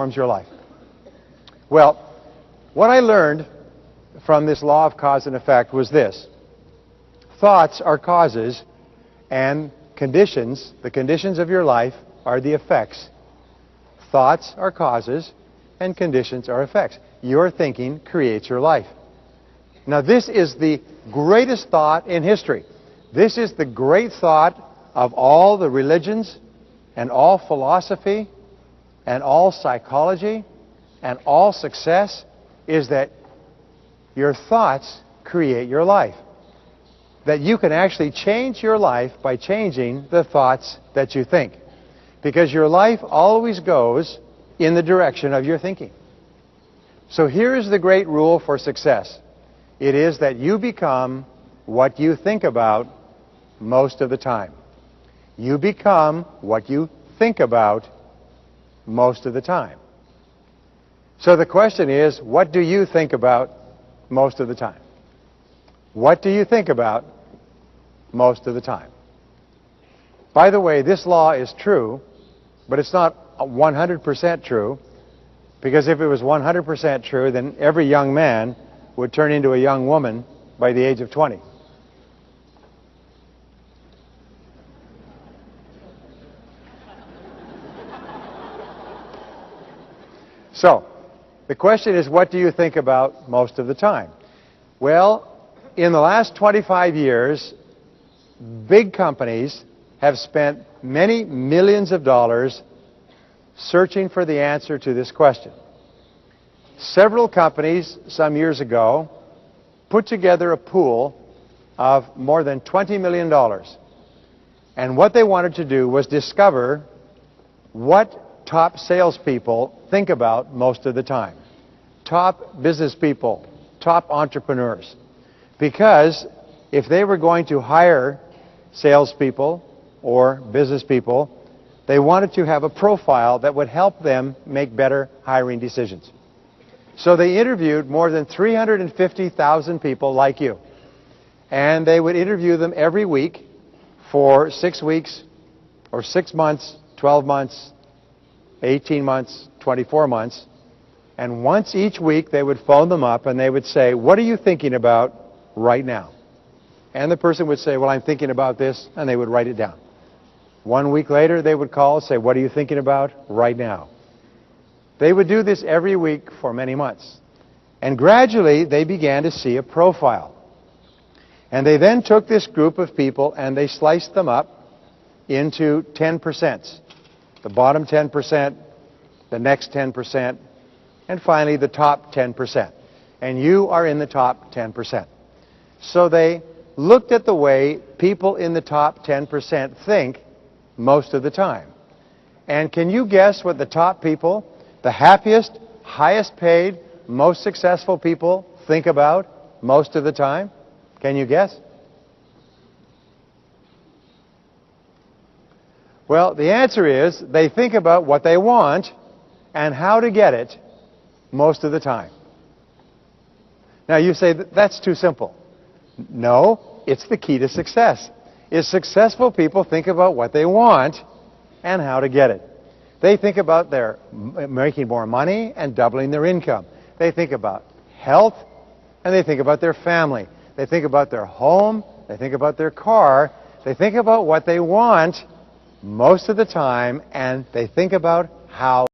forms your life. Well, what I learned from this law of cause and effect was this. Thoughts are causes, and conditions, the conditions of your life, are the effects. Thoughts are causes, and conditions are effects. Your thinking creates your life. Now, this is the greatest thought in history. This is the great thought of all the religions and all philosophy and all psychology and all success, is that your thoughts create your life. That you can actually change your life by changing the thoughts that you think. Because your life always goes in the direction of your thinking. So here's the great rule for success. It is that you become what you think about most of the time. You become what you think about most of the time. So the question is, what do you think about most of the time? What do you think about most of the time? By the way, this law is true, but it's not 100% true, because if it was 100% true, then every young man would turn into a young woman by the age of 20. So, the question is, what do you think about most of the time? Well, in the last 25 years, big companies have spent many millions of dollars searching for the answer to this question. Several companies, some years ago, put together a pool of more than $20 million. And what they wanted to do was discover what top salespeople think about most of the time. Top business people, top entrepreneurs. Because if they were going to hire salespeople or business people, they wanted to have a profile that would help them make better hiring decisions. So they interviewed more than 350,000 people like you. And they would interview them every week for 6 weeks, or 6 months, 12 months, 18 months, 24 months. And once each week they would phone them up and they would say, what are you thinking about right now? And the person would say, well, I'm thinking about this, and they would write it down. 1 week later they would call and say, what are you thinking about right now? They would do this every week for many months. And gradually they began to see a profile. And they then took this group of people and they sliced them up into 10%. The bottom 10%, the next 10%, and finally the top 10%. And you are in the top 10%. So they looked at the way people in the top 10% think most of the time. And can you guess what the top people, the happiest, highest paid, most successful people think about most of the time? Can you guess? Well, the answer is they think about what they want and how to get it most of the time. Now you say, that's too simple. No, it's the key to success. Is successful people think about what they want and how to get it. They think about their making more money and doubling their income. They think about health, and they think about their family. They think about their home. They think about their car. They think about what they want most of the time, and they think about how